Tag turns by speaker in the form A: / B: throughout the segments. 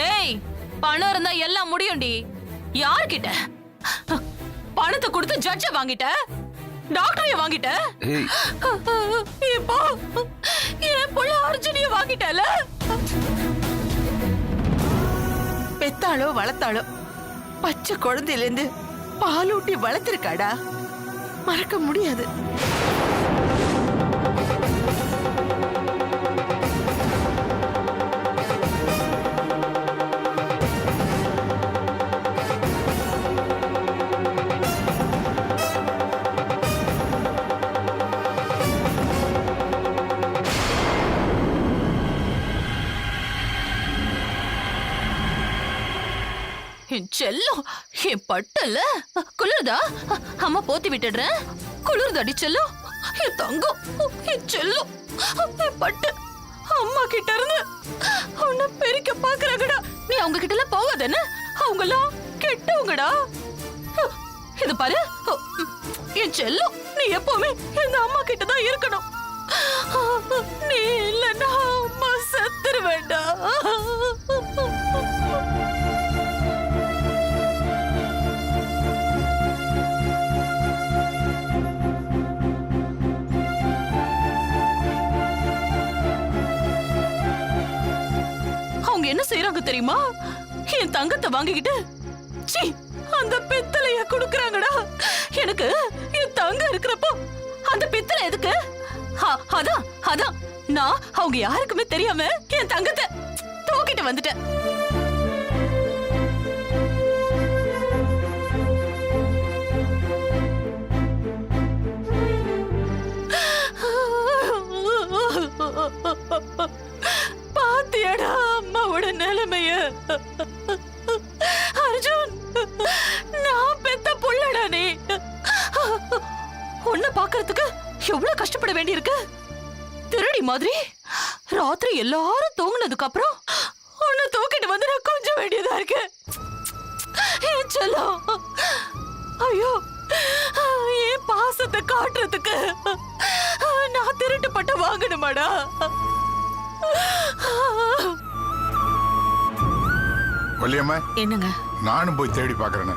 A: ஏய், பணம் இருந்தா எல்லாம் முடியும்டி. யார்கிட்ட பணத்தை கொடுத்து ஜட்ஜ வாங்கிட்ட, டாக்டரைய வாங்கிட்ட, இப்போ என் புள்ள அர்ஜுனிய வாங்கிட்டல.
B: பெத்தாளோ வளர்த்தாளோ பச்சை குழந்தையில இருந்து பாலூட்டி வளர்த்திருக்காடா, மறக்க முடியாது.
A: என் செல்லம், என் பட்டல குளிர்தா? அம்மா போத்தி விட்டுடுறேன். குளிர்தாடி செல்லம், என் தங்கம், என் செல்லம், என் பட்டு. அம்மா கிட்ட இருந்து உன்னை பெருக்க பாக்குறாங்கடா. நீ அவங்க கிட்ட எல்லாம் போகாதன்னு, அவங்க எல்லாம் கெட்டவங்கடா. இது பாரு என் செல்லம், நீ எப்பவுமே இந்த அம்மா கிட்டதான் இருக்கணும். நீ இல்லன்னா அம்மா செத்துரு வேண்டாம். என்ன செய்யறாங்க தெரியுமா? என் தங்கத்தை வாங்கிக்கிட்டு சீ அந்த பித்தளைய குடுக்கறாங்கடா. எனக்கு என் தங்க இருக்கிறப்போ அந்த பித்தளை எதுக்கு? அதான் அதான் நான் அவங்க யாருக்குமே தெரியாம என் தங்கத்தை தூக்கிட்டு வந்துட்டேன். பாத்தியடா அம்மாவோட நிலைமைய. அர்ஜுன், நான் பெத்த புள்ளடா நீ. உன்னை பாக்குறதுக்கு எவ்வளவு கஷ்டப்பட வேண்டியிருக்கு. திருடி மாதிரி ராத்திரி எல்லாரும் தூங்கினதுக்கு அப்புறம் உன்னை தூக்கிட்டு வந்து நான் கொஞ்சம் வேண்டியதா இருக்கு. செல்லம், ஐயோ, என் பாசத்தை காட்டுறதுக்கு நான் திருட்டு பட்ட வாங்கணுமாடா?
C: வள்ளியம்மா,
B: என்னங்க?
C: நானும் போய் தேடி பாக்குறேன்னு.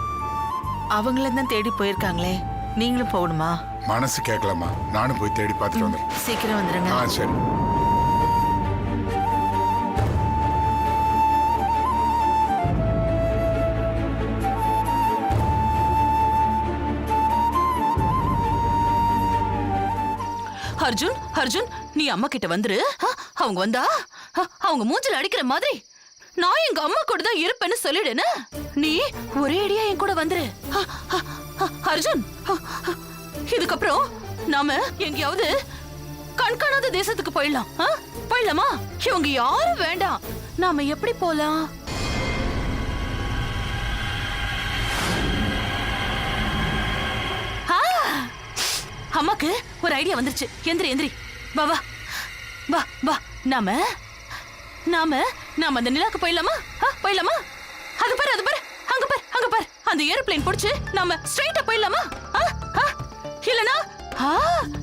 B: அவங்கள தான் தேடி போயிருக்காங்களே, நீங்களும் போகணுமா?
C: மனசு கேட்கலாமா? நானும் போய் தேடி பார்த்துட்டு வந்துடுறேன்.
B: சீக்கிரம் வந்துருங்க.
C: சரி.
A: அர்ஜுன், அர்ஜுன், நீ அம்மா கிட்ட வந்துரு. அவங்க வந்தா அவங்க மூஞ்சில அடிக்கிற மாதிரி நான் எங்க அம்மா கூட தான் இருப்பேன்னு சொல்லிடுன்னு. நீ ஒரே அடியா என் கூட வந்துரு. அர்ஜுன், இதுக்கப்புறம் நாம எங்கேயாவது கண்காணாத தேசத்துக்கு போயிடலாம். போயிடலாமா? இவங்க யாரும் வேண்டாம். நாம எப்படி போலாம்? அம்மாக்கு ஒரு ஐடியா வந்துருச்சு. எந்திரி எந்திரி, வா வா வா வா. நாம நாம நாம அந்த நிலாக்கு போயிடலாமா? போயிடலாமா? அது பாரு, அது பாரு, அங்க பாரு, அங்க பாரு. அந்த ஏரோப்ளேன் புடிச்சு நாம ஸ்ட்ரைட்டா போயிடலாமா? இல்லனா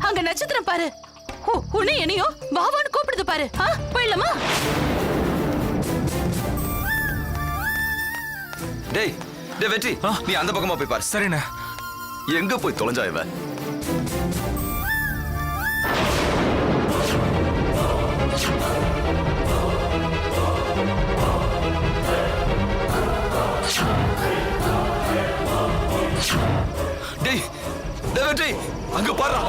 A: அங்க நட்சத்திரம் பாரு, உன்னை என்னையும் வாவான்னு கூப்பிடுது பாரு. போயிடலாமா?
D: டேய் டேய் வெற்றி, நீ அந்த பக்கமா போய் பாரு.
E: சரிண்ணே.
D: எங்க போய் தொலைஞ்சா இவ? டேய் டேய் வெற்றி, அங்க பாரு.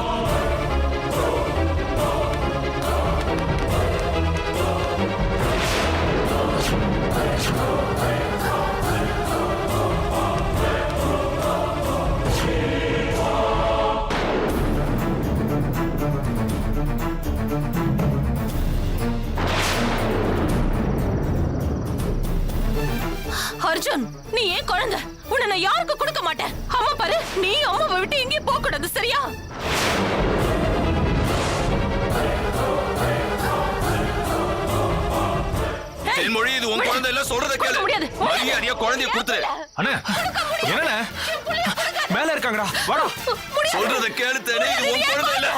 A: அர்ஜுன், நீ ஏன் குழந்தை? உன்னை நான் யாருக்கு கொடுக்க மாட்டேன். அம்மா பாரு, நீ அம்மாவை விட்டு எங்கேயும் போக கூடாது, சரியா?
D: மொழி, இது உன் குழந்தை இல்ல, சொல்றத கேளு.
A: முடியாது.
D: மரியாதையா குழந்தைய கொடுத்துரு.
E: அண்ணா, என்னண்ணே? மேல இருக்காங்கடா வாடா.
D: சொல்றத கேளு தேனே, இது உன் குழந்தை இல்ல,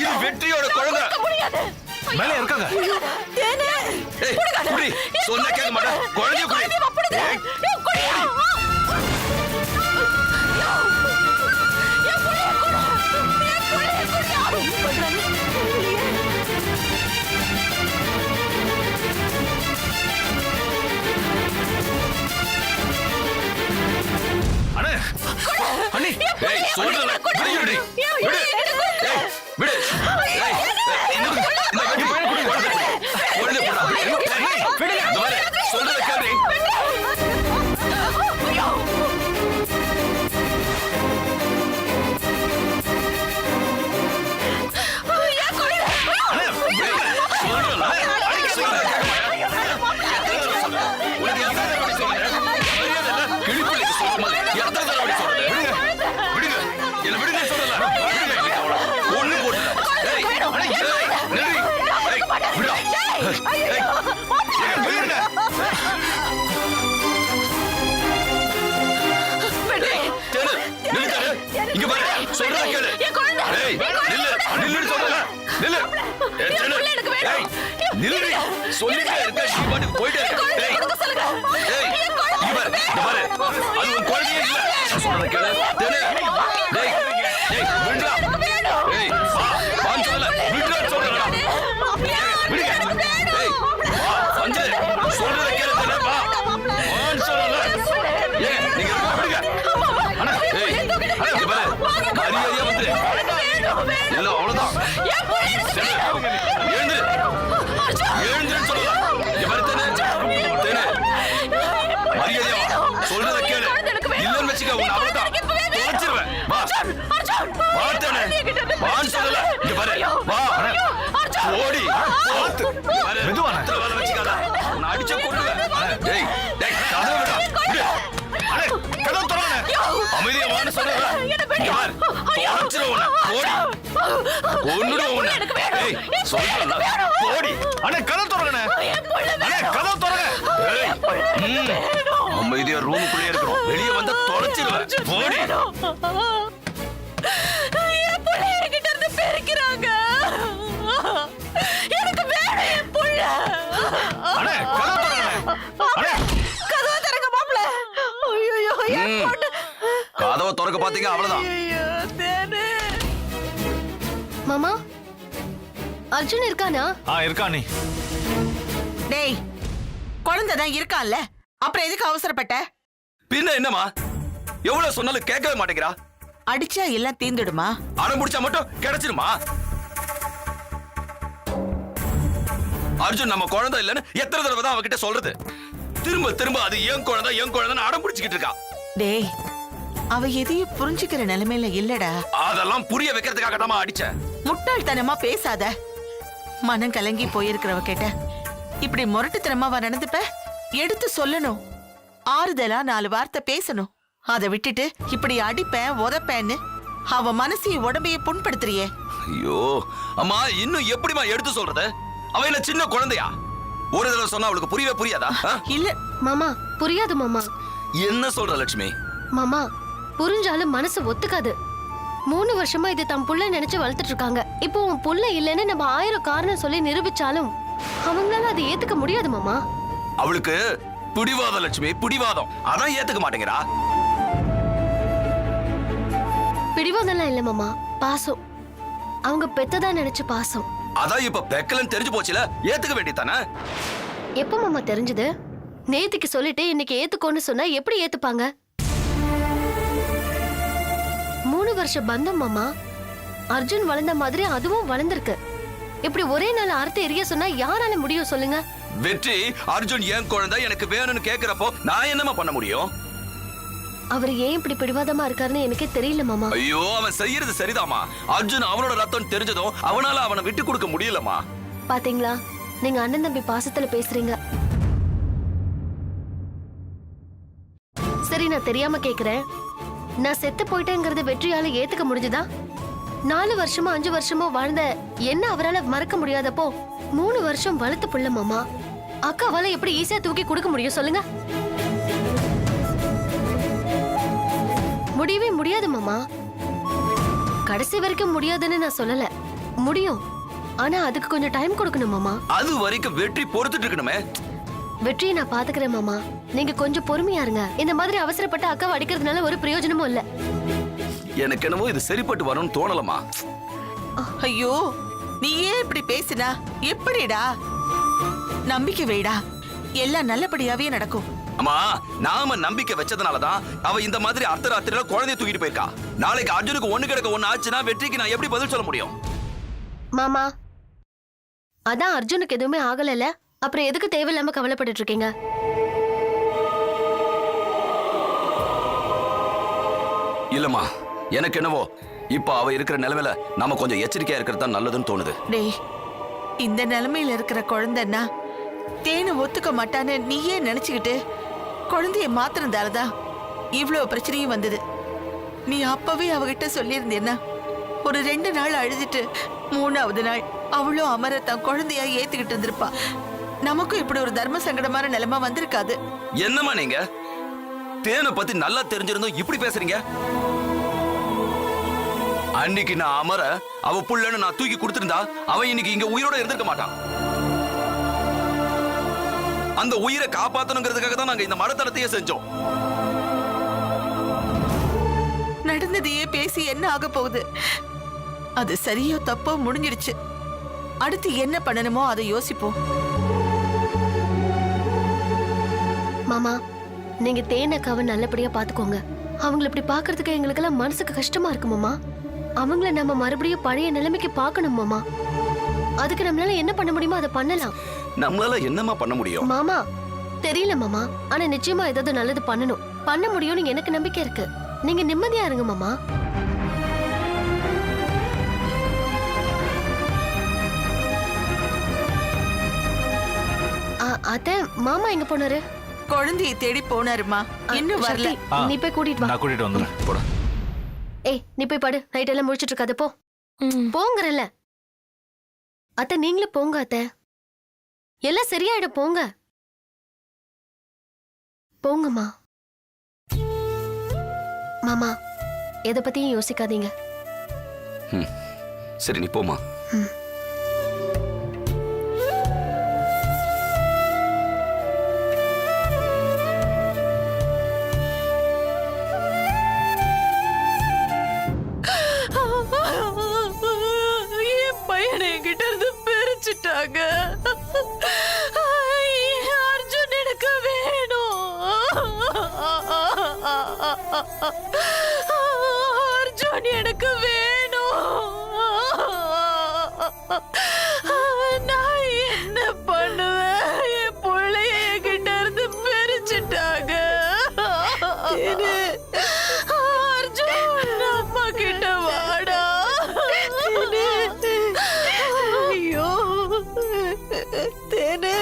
D: இது வெற்றியோட குழந்தை.
E: மேல இருக்காங்க.
D: ஏய், குடி. சொன்னா கேட்க மாட்டா. குழந்தைய குடி. ஏய்,
E: அண்ணே அண்ணி
D: ஏய், சொல்றத விடு, விடு. விடு. ஏய், விடு. ஏய், இந்த பையனை குடி. குழந்தை போடா. ஏய், இந்த பாரு, சொல்றத கேளு. இங்க பாரு, சொல்றத கேளு. ஏய், நில்லு, நில்லுன்னு சொல்றல. நில்லு. ஏய், நில்லு. சொல்லிட்டே இருக்க, நீ பாட்டுக்கு போயிட்டே இருக்க. ஏய், ஏய், இங்க பாரு, இங்க பாரு. அது உன் குழந்தையே இல்ல. நான் சொல்றத கேளு. டேய், டேய், டேய், விடுடா. ஏய், வா, வான்னு சொல்லல. விடுடான்னு சொல்றேன்டா. விடுங்க. ஏய், வா, வந்து சொல்றத கேளு. டேய், வா. வான்னு சொல்லல. ஏய், நீங்க விடுங்க. அண்ணா, ஏய், இங்க பாரு. மரியாதையா வந்துரு. இல்ல, அவ்வளவுதான். எழுந்துரு. எழுந்துருன்னு சொல்லலாம். இங்க பாரு தேனே. தேனே, மரியாதையா வா. சொல்றத கேளு. இல்லன்னு வச்சுக்க, உன்னை அவ்வளவுதான். தொலைச்சிருவேன். வா. வா தேனே. வான்னு சொல்லல. இங்க பாரு. வா. ஓடி. பார்த்து. இங்க பாரு. அத்தனை வேலை வச்சுக்காத. உன்னை அடிச்ச கொல்லுவேன். டேய், டேய், கதவை விடா. விடு. அடே, கதவை திறங்க. அமைதியா வான்னு சொல்றல. இங்க பாரு. தொலைச்சிருவேன் உன்னை. ஓடி. கொன்னுடுவேன் உன்னை. ஏய், சொல்றல. ஓடி.
E: அண்ணே கதவு திறங்கண்ணே. அண்ணே கதவு திறங்க.
D: ஏய், அமைதியா ரூமுக்குள்ளே இருக்கணும். வெளியே வந்தா தொலைச்சிருவேன். ஓடி.
E: அண்ணே கதவு திறங்கண்ணே. அண்ணே
D: கதவை திறக்க பாத்தீங்க, அவ்வளவுதான்.
F: மாமா அர்ஜுன் இருக்கானா?
E: இருக்கா நீ.
B: டேய் குழந்தை தான் இருக்கான்ல, அப்புறம் எதுக்கு அவசரப்பட்ட?
D: பின்ன என்னமா, எவ்வளவு சொன்னாலும் கேட்கவே மாட்டேங்கிறா.
B: அடிச்சா எல்லாம் தீந்துடுமா?
D: அடம் பிடிச்சா மட்டும் கிடைச்சிருமா? அர்ஜுன் நம்ம குழந்தை இல்லன்னு எத்தனை தடவை தான் அவகிட்ட சொல்றது? திரும்ப திரும்ப அது என் குழந்தை என் குழந்தைன்னு அடம் பிடிச்சிக்கிட்டு இருக்கா.
B: டேய் அவ எதையும் புரிஞ்சுக்கிற நிலைமையில இல்லடா.
D: அதெல்லாம் புரிய வைக்கிறதுக்காக தான் அடிச்சேன்.
B: முட்டாள்தனமா பேசாத. மனம் கலங்கி போயிருக்கிறவ கேட்ட இப்படி முரட்டுத்தனமாவா நடந்துப்ப? எடுத்து சொல்லணும், ஆறுதலா 4 வார்த்தை பேசணும். அதை விட்டுட்டு இப்படி அடிப்பேன் உதப்பேன்னு அவ மனசையும் உடம்பைய புண்படுத்துறியே.
D: ஐயோ அம்மா, இன்னும் எப்படிமா எடுத்து சொல்றது? அவ என்ன சின்ன குழந்தையா? ஒரு தடவை சொன்னா அவளுக்கு புரியவே புரியாதா?
B: இல்ல
F: மாமா புரியாது மாமா.
D: என்ன சொல்ற லட்சுமி?
F: மாமா புரிஞ்சாலும் மனசு ஒத்துக்காது. 3 வருஷமா இது தம் புள்ள நினைச்சு வளர்த்துட்டு இருக்காங்க. இப்போ உன் புள்ள இல்லைன்னு நம்ம 1000 காரணம் சொல்லி நிரூபிச்சாலும் அவங்களால அதை ஏத்துக்க முடியாது மாமா.
D: அவளுக்கு பிடிவாதம் லட்சுமி, பிடிவாதம். அதான் ஏத்துக்க மாட்டேங்கிறா.
F: பிடிவாதம்லாம் இல்ல மாமா, பாசம். அவங்க பெத்ததா நினைச்ச பாசம்.
D: அதான் இப்ப பெக்கலன்னு தெரிஞ்சு போச்சுல, ஏத்துக்க வேண்டியதானே?
F: எப்ப மாமா தெரிஞ்சது? நேத்துக்கு சொல்லிட்டு இன்னைக்கு ஏத்துக்கோன்னு சொன்னா எப்படி ஏத்துப்பாங்க? 3 வருஷ பந்தம் மாமா. அர்ஜுன் வளர்ந்த மாதிரி அதுவும் வளர்ந்திருக்கு. இப்படி ஒரே நாள் அறுத்து எரிய சொன்னா யாரால முடியும் சொல்லுங்க?
D: வெற்றி, அர்ஜுன் என் குழந்தை எனக்கு வேணும்னு கேக்குறப்போ நான் என்னமா பண்ண முடியும்?
F: அவர் ஏன் இப்படி பிடிவாதமா இருக்காருன்னு எனக்கே தெரியல மாமா.
D: ஐயோ, அவன் செய்யறது சரிதாமா. அர்ஜுன் அவனோட ரத்தம் தெரிஞ்சதும் அவனால அவனை விட்டு கொடுக்க முடியலமா.
F: பாத்தீங்களா, நீங்க அண்ணன் தம்பி பாசத்துல பேசுறீங்க. சரி, நான் தெரியாம கேக்குறேன். நான் செத்து போயிட்டேங்கிறது வெற்றியால ஏத்துக்க முடிஞ்சுதா? 4 வருஷமோ 5 வருஷமோ வாழ்ந்த என்ன அவரால மறக்க முடியாதப்போ 3 வருஷம் வளர்த்து புள்ள மாமா. அக்காவால எப்படி ஈஸியா தூக்கி கொடுக்க முடியும் சொல்லுங்க? முடியவே முடியாது மாமா. கடைசி வரைக்கும் முடியாதுன்னு நான் சொல்லல, முடியும். ஆனா அதுக்கு கொஞ்சம் டைம் கொடுக்கணும் மாமா.
D: அது வரைக்கும் வெற்றி பொறுத்துட்டு இருக்கணுமே.
F: வெற்றியை நான் பாத்துக்கிறேன் மாமா, நீங்க கொஞ்சம் பொறுமையா இருங்க. இந்த மாதிரி அவசரப்பட்டு அக்காவை அடிக்கிறதுனால ஒரு பிரயோஜனமும் இல்ல.
D: எனக்கு என்னவோ இது சரிப்பட்டு வரும்னு தோணலமா.
B: ஐயோ, நீ ஏன் இப்படி பேசினா எப்படிடா? நம்பிக்கை வைடா, எல்லாம் நல்லபடியாவே நடக்கும்.
D: அம்மா, நாம நம்பிக்கை வச்சதுனாலதான் அவ இந்த மாதிரி அர்த்தராத்திரில குழந்தைய தூக்கிட்டு போயிருக்கா. நாளைக்கு அர்ஜுனுக்கு ஒண்ணு கிடக்க ஒண்ணு ஆச்சுன்னா வெற்றிக்கு நான் எப்படி பதில் சொல்ல முடியும்?
F: மாமா, அதான் அர்ஜுனுக்கு எதுவுமே ஆகலல, அப்புறம் எதுக்கு தேவையில்லாம கவலைப்பட்டு இருக்கீங்க?
D: இல்லம்மா, எனக்கு என்னவோ இப்ப அவ இருக்கிற நிலைமையில நாம கொஞ்சம் எச்சரிக்கையா இருக்கிறது தான் நல்லதுன்னு தோணுது.
B: டேய், இந்த நிலைமையில இருக்கிற குழந்தைன்னா தேனு ஒத்துக்க மாட்டான்னு நீயே நினைச்சுக்கிட்டு குழந்தைய மாத்தினதாலதான் இவ்வளவு பிரச்சனையும் வந்தது. நீ அப்பவே அவகிட்ட சொல்லியிருந்தேன்னா ஒரு 2 நாள் அழுதுட்டு 3வது நாள் அவளும் அமர தன் குழந்தையா ஏத்துக்கிட்டு இருந்திருப்பா. நமக்கும் இப்படி ஒரு தர்ம சங்கடமான நிலைமை வந்திருக்காது.
D: என்னம்மா நீங்க தேனை பத்தி நல்லா தெரிஞ்சிருந்தோம் இப்படி பேசுறீங்க? அன்னைக்கு நான் அமர அவ புள்ளன்னு நான் தூக்கி கொடுத்திருந்தா அவன் இன்னைக்கு இங்க உயிரோட இருந்திருக்க மாட்டான். அந்த உயிரை காப்பாத்தணுங்கிறதுக்காக தான் நாங்க இந்த மடத்தனத்தையே செஞ்சோம்.
B: நடந்ததையே பேசி என்ன ஆக போகுது? அது சரியோ தப்போ முடிஞ்சிடுச்சு. அடுத்து என்ன பண்ணணுமோ அதை யோசிப்போம்.
F: மாமா, நீங்க தேனக்காவை நல்லபடியா பாத்துக்கோங்க. அவங்கள இப்படி பாக்குறதுக்கு எங்களுக்கெல்லாம் மனசுக்கு கஷ்டமா இருக்கு மாமா. அவங்கள நம்ம மறுபடியும் பழைய நிலைமைக்கு பார்க்கணும் மாமா. அதுக்கு நம்மளால என்ன பண்ண முடியுமோ அதை பண்ணலாம்.
D: நம்மளால என்னமா பண்ண முடியும்?
F: மாமா, தெரியல மாமா, ஆனா நிச்சயமா ஏதாவது நல்லது பண்ணணும். பண்ண முடியும்னு எனக்கு நம்பிக்கை இருக்கு. நீங்க நிம்மதியா இருங்க மாமா. அத்த, மாமா எங்க போனாரு?
B: குழந்தையை தேடி போனாருமா, இன்னும் வரல.
F: சக்தி, நீ போய் கூட்டிட்டு வா.
E: நான் கூட்டிட்டு வந்துடுறேன்.
D: போடா.
F: ஏய், நீ போய் பாடு. நைட் எல்லாம் முடிச்சிட்டு இருக்காத, போ. போங்கறல. அத்தை, நீங்களும் போங்க அத்தை. எல்லாம் சரியாயிடும், போங்க. போங்கம்மா. மாமா, எதை பத்தியும் யோசிக்காதீங்க.
D: சரி, நீ போமா.
A: என் பையனை என்கிட்ட இருந்து பிரிச்சுட்டாங்க. அர்ஜுன் எனக்கு வேணும். அர்ஜுன் எனக்கு வேணும். நான் என்ன பண்ணுவேன்? என் பிள்ளைய என்கிட்ட இருந்து பிரிச்சுட்டாங்க. அர்ஜுன், அம்மா கிட்ட வாடா. ஐயோ தேனே.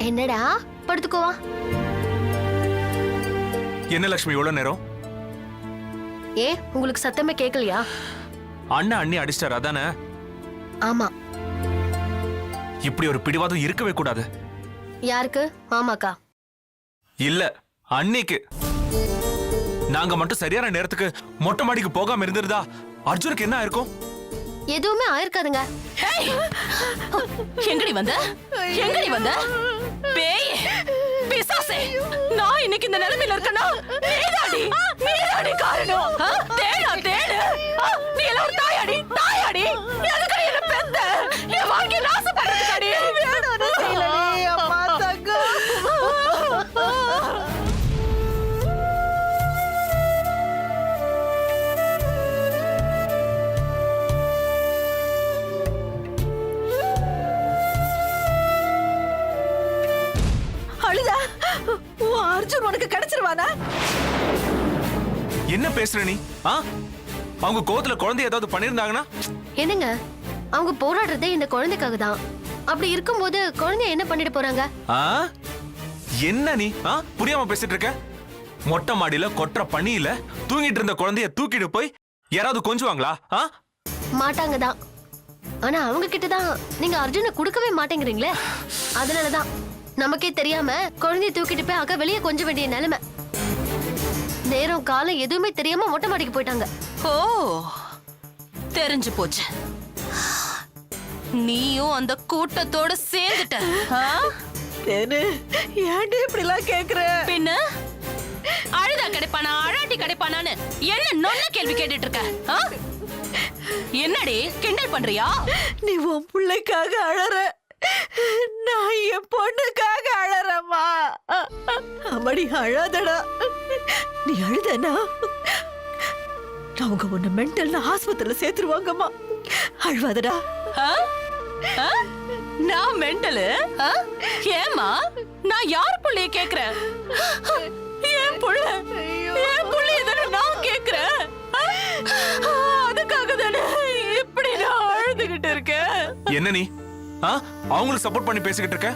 F: என்னடா, படுத்துக்கோவா.
E: என்ன லட்சுமி இவ்வளவு நேரம்?
F: ஏ, உங்களுக்கு சத்தமே கேட்கலையா?
E: அண்ணா அண்ணி அடிச்சிட்டாரு அதானே?
F: ஆமா.
E: இப்படி ஒரு பிடிவாதம் இருக்கவே கூடாது.
F: யாருக்கு? மாமாக்கா?
E: இல்ல, அன்னிக்கு. நாங்க மட்டும் சரியான நேரத்துக்கு மொட்டை மாடிக்கு போகாம இருந்திருந்தா அர்ஜுனுக்கு என்ன ஆயிருக்கும்?
F: எதுவுமே ஆயிருக்காதுங்க.
A: எங்கடி வந்த? எங்கடி வந்த? பேய், பிசாசே, நான் இன்னைக்கு இந்த நிலைமையில இருக்கேனா? நீதாடி காரணம். தேடா தேடு. நீ எல்லாம் ஒரு தாயாடி, தாயாடி. எதுக்கு என்ன பெத்த? என் வாழ்க்கைய நாசம் பண்றதுக்காடி.
B: அம்மா தங்கம்.
A: அழுதா? அர்ஜுன் உனக்கு கிடைச்சிருவானா?
E: என்ன பேசுற நீ? அவங்க கோவத்துல குழந்தை ஏதாவது பண்ணிருந்தாங்கன்னா?
F: என்னங்க, அவங்க போராடுறதே இந்த குழந்தைக்காக தான். அப்படி இருக்கும்போது குழந்தைய என்ன பண்ணிட்டு போறாங்க?
E: என்ன நீ புரியாம பேசிட்டு இருக்க? மொட்டை மாடியில கொற்ற பனியில தூங்கிட்டு இருந்த குழந்தைய தூக்கிட்டு போய் யாராவது கொஞ்சுவாங்களா?
F: மாட்டாங்க தான். ஆனா அவங்க கிட்ட தான் நீங்க அர்ஜுனை கொடுக்கவே மாட்டேங்கிறீங்களே. அதனாலதான் நமக்கே தெரியாம குழந்தைய தூக்கிட்டு போய் அக்கா வெளியே கொஞ்ச வேண்டிய நிலைமை. நேரம் காலம் எதுவுமே தெரியாம மொட்டை மாடிக்கு போயிட்டாங்க.
A: ஓ, தெரிஞ்சு போச்சு. நீயும் அந்த கூட்டத்தோட சேர்ந்துட்ட. ஆ?
B: தேனு ஏன்டி இப்படி எல்லாம் கேக்குற?
A: பின்ன அழுதா கிடைப்பானா அழாட்டி கிடைப்பானான்னு என்ன நொன்ன கேள்வி கேட்டுட்டு இருக்க? ஆ? என்னடி கிண்டல் பண்றியா?
B: நீ உன் பிள்ளைக்காக அழற, நான் என் பொண்ணுக்காக அழறமா. அம்மாடி அழாதடா. நீ அழுதனா அவங்க உன்னை மென்டல் ஆஸ்பத்திரியில சேர்த்துருவாங்கம்மா. அழுவாதடா.
A: ஆ? ஆ? நான் மெண்டலு? ஏமா நான் யார் புள்ளைய கேக்குறேன்? என் புள்ளைய தானே நான் கேக்குறேன். அதுக்காக தானே இப்படி நான் அழுதுகிட்டு இருக்கேன்.
E: என்ன நீ அவங்களுக்கு சப்போர்ட் பண்ணி பேசிக்கிட்டு இருக்க?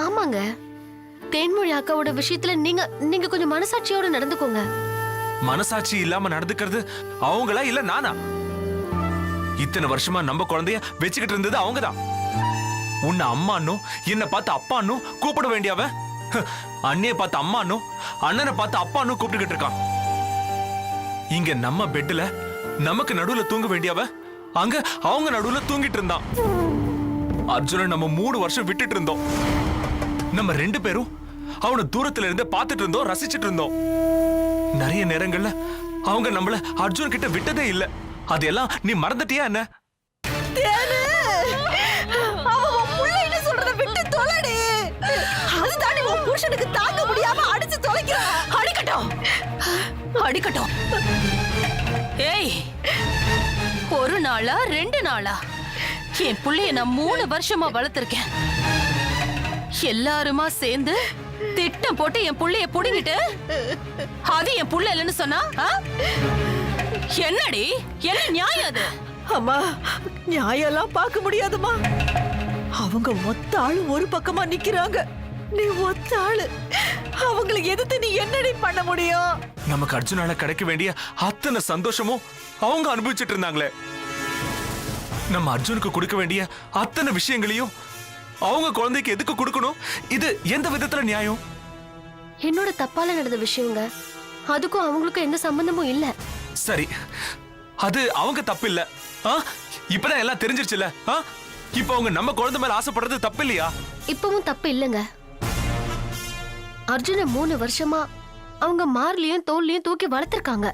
F: ஆமாங்க, தேன்மொழி அக்காவோட விஷயத்துல நீங்க கொஞ்சம் மனசாட்சியோட நடந்துக்கோங்க.
E: மனசாட்சி இல்லாம நடந்துக்கிறது அவங்களா இல்ல நானா? இத்தனை வருஷமா நம்ம குழந்தைய வச்சுக்கிட்டு இருந்தது அவங்கதான். உன்னை அம்மானும் என்ன பார்த்து அப்பானும் கூப்பிட வேண்டியவ அண்ணிய பார்த்து அம்மானும் அண்ணனை பார்த்து அப்பானும் கூப்பிட்டுக்கிட்டு இருக்கான். இங்க நம்ம பெட்ல நமக்கு நடுவுல தூங்க வேண்டியவ அங்க அவங்க நடுவுல தூங்கிட்டு இருந்தான். அர்ஜுனன் நம்ம 3 வருஷம் விட்டுட்டு இருந்தோம். நம்ம 2 பேரும் அவனை தூரத்துல இருந்து பார்த்துட்டு இருந்தோம், ரசிச்சிட்டு இருந்தோம். நிறைய நேரங்கள்ல அவங்க நம்மள அர்ஜுன் கிட்ட விட்டதே இல்ல. அதெல்லாம் நீ மறந்துட்டியா என்ன?
B: தேனு அவன் உன் புள்ளைன்னு சொல்றத விட்டு தொலைடி. அதுதான் உன் புருஷனுக்கு தாங்க முடியாம அடிச்சு தொலைக்கிறான்.
A: அடிக்கட்டும். ஏய், ஒரு நாளா 2 நாளா என் புள்ளைய நான் 3 வருஷமா வளர்த்திருக்கேன். எல்லாருமா சேர்ந்து திட்டம் போட்டு என் புள்ளைய புடுங்கிட்டு அது என் புள்ள இல்லைன்னு சொன்னா என்னடி? என்ன நியாயம் அது?
B: அம்மா, நியாயம்லாம் பார்க்க முடியாதுமா. அவங்க ஒத்த ஆளு ஒரு பக்கமா நிக்கிறாங்க, நீ ஒத்த ஆளு. அவங்களை எதிர்த்து நீ என்னடி பண்ண முடியும்?
E: நமக்கு அர்ஜுனால கிடைக்க வேண்டிய அத்தனை சந்தோஷமும் அவங்க அனுபவிச்சுட்டு இருந்தாங்களே. நம்ம அர்ஜுனுக்கு கொடுக்க வேண்டிய அத்தனை விஷயங்களையும் அவங்க குழந்தைக்கு எதுக்கு கொடுக்கணும்? இது எந்த விதத்துல நியாயம்?
F: என்னோட தப்பால நடந்த விஷயங்க, அதுக்கும் அவங்களுக்கும் எந்த சம்பந்தமும் இல்ல.
E: சரி, அது அவங்க தப்பு இல்ல. இப்பதான் எல்லாம் தெரிஞ்சிருச்சுல. இப்ப அவங்க நம்ம குழந்தை மேல ஆசைப்படுறது தப்பு இல்லையா?
F: இப்பவும் தப்பு இல்லங்க. அர்ஜுன 3 வருஷமா அவங்க மார்லயும் தோல்லையும் தூக்கி வளர்த்திருக்காங்க.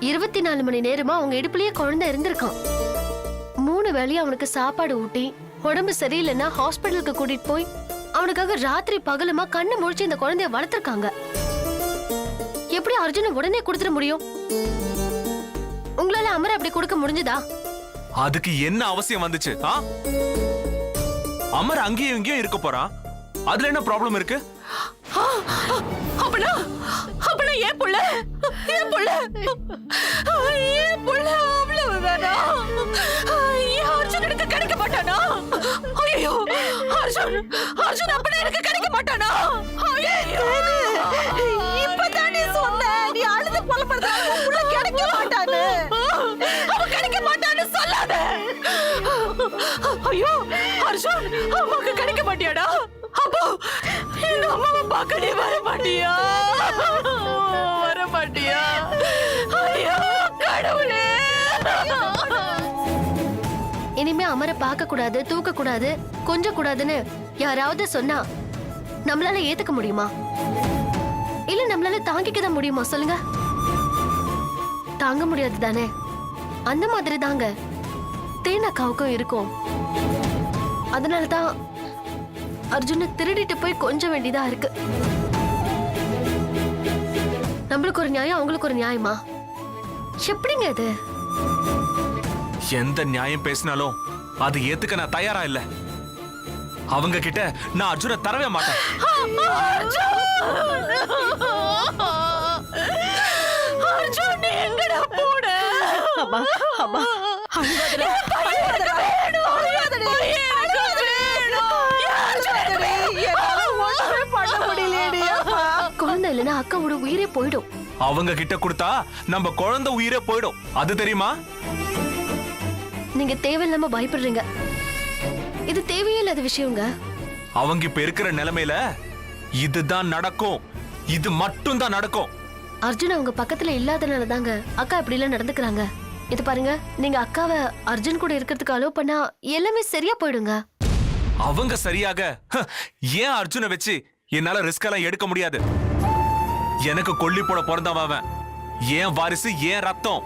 F: 24 மணி நேரமா அவங்க இடுப்புலயே குழந்தை இருந்திருக்கான். 3 வேளையும் அவனுக்கு சாப்பாடு ஊட்டி, உடம்பு சரியில்லைன்னா ஹாஸ்பிட்டலுக்கு கூட்டிட்டு போய் அவனுக்காக ராத்திரி பகலுமா கண்ணு முழிச்சு இந்த குழந்தைய வளர்த்திருக்காங்க. எப்படி அர்ஜுன உடனே கொடுத்துட முடியும்? உங்களால அமர அப்படி கொடுக்க முடிஞ்சதா?
E: அதுக்கு என்ன அவசியம் வந்துச்சு? அமர் அங்கேயும் இங்கேயும் இருக்க போறான், அதுல என்ன ப்ராப்ளம் இருக்கு?
A: அப்பனா ஏன் புள்ள அவ்வளவுதானா? ஏன் அர்ஜுனுக்கு கிடைக்க மாட்டானா? ஐயோ, அர்ஜுன் அப்படி எனக்கு கிடைக்க மாட்டானா?
B: இப்பதான் நீ சொன்ன, நீ அழுது புலப்படுறா உள்ள கிடைக்க மாட்டானு.
A: அவன் கிடைக்க மாட்டான்னு சொல்லாத. ஐயோ, அர்ஜுன் அம்மாக்கு கிடைக்க மாட்டியாடா? அப்போ எங்க அம்மாவை பார்க்க நீ வர மாட்டியா? ஐயோ கடவுளே!
F: இனிமே அமர பார்க்க கூடாது, தூக்க கூடாது, கொஞ்சம் கூடாதுன்னு யாராவது சொன்னா நம்மளால ஏத்துக்க முடியுமா? இல்ல நம்மளால தாங்கிக்க தான் முடியுமா? சொல்லுங்க. தாங்க முடியாது தானே. அந்த மாதிரி தாங்க தேனக்காவுக்கும் இருக்கும். அதனாலதான் அர்ஜுன திருடிட்டு போய் கொஞ்சம் வேண்டியதா இருக்கு. நம்மளுக்கு ஒரு நியாயம், அவங்களுக்கு ஒரு நியாயமா? எப்படிங்க இது?
E: எந்த நியாயம் பேசினாலும் அது ஏத்துக்க நான் தயாரா இல்ல. அவங்க கிட்ட நான் அர்ஜுனை தரவே மாட்டேன்.
A: அர்ஜுன் நீ எங்கடா போன?
B: அம்மா, அம்மா, அழுவாதடா.
F: குழந்தை இல்லைன்னா அக்காவோட உயிரே போயிடும்.
E: அவங்க கிட்ட கொடுத்தா நம்ம குழந்தை உயிரே போயிடும், அது தெரியுமா?
F: நீங்க தேவையில்லாம பயப்படுறீங்க. இது தேவையே இல்லாத விஷயங்க.
E: அவங்க இப்ப இருக்கிற நிலைமையில இதுதான் நடக்கும். இது மட்டும் தான் நடக்கும்.
F: அர்ஜுன் அவங்க பக்கத்துல இல்லாதனால தாங்க அக்கா இப்படி எல்லாம் நடந்துக்கிறாங்க. இது பாருங்க, நீங்க அக்காவை அர்ஜுன் கூட இருக்கிறதுக்கு அலோவ் பண்ணா எல்லாமே சரியா போயிடுங்க.
E: அவங்க சரியாக ஏன் அர்ஜுனை வச்சு என்னால ரிஸ்க் எல்லாம் எடுக்க முடியாது. எனக்கு கொல்லி போட பிறந்தவன் அவன். ஏன் வாரிசு, ஏன் ரத்தம்.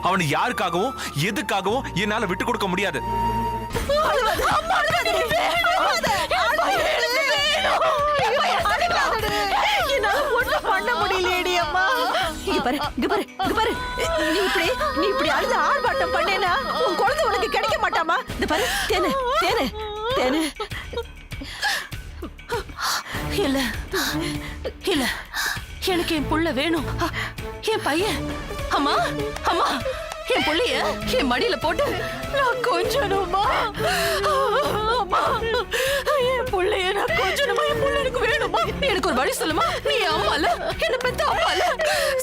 E: அவனை யாருக்காகவும் எதுக்காகவும் என்னால விட்டு கொடுக்க முடியாது.
B: பண்ண முடியலையேடி அம்மா.
G: இங்க பாரு, இங்க பாரு, இங்க பாரு. நீ இப்படி அழுது ஆர்ப்பாட்டம் பண்ணேனா உன் குழந்தை உனக்கு கிடைக்க மாட்டாமா? இந்த பாரு, தேனு தேனு தேனு.
A: இல்ல இல்ல, எனக்கு என் புள்ள வேணும். என் பையன். அம்மா அம்மா, என் புள்ளைய என் மடியில போட்டு நான் கொஞ்சணுமா? அம்மா, என் புள்ளைய நான் கொஞ்சணுமா? என் புள்ள எனக்கு வேணுமா? எனக்கு ஒரு வழி சொல்லுமா? நீ என் அம்மால, என்ன பெத்த அம்மால.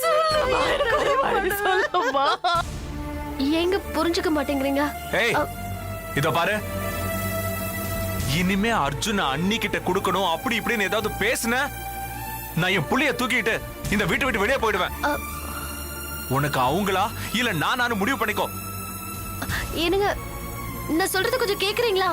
A: சொல்லுமா, எனக்கு ஒரு வழி சொல்லுமா.
F: ஏங்க புரிஞ்சுக்க மாட்டேங்கிறீங்க?
E: ஏய், இத பாரு. இனிமே அர்ஜுன அண்ணி கிட்ட கொடுக்கணும் அப்படி இப்படின்னு ஏதாவது பேசுன, நான் என் புள்ளைய தூக்கிட்டு இந்த வீட்டை விட்டு வெளியே போயிடுவேன். உனக்கு அவங்களா இல்ல நானும் முடிவு பண்ணிக்கோ.
F: ஏனுங்க, நான் சொல்றது கொஞ்சம் கேக்குறீங்களா?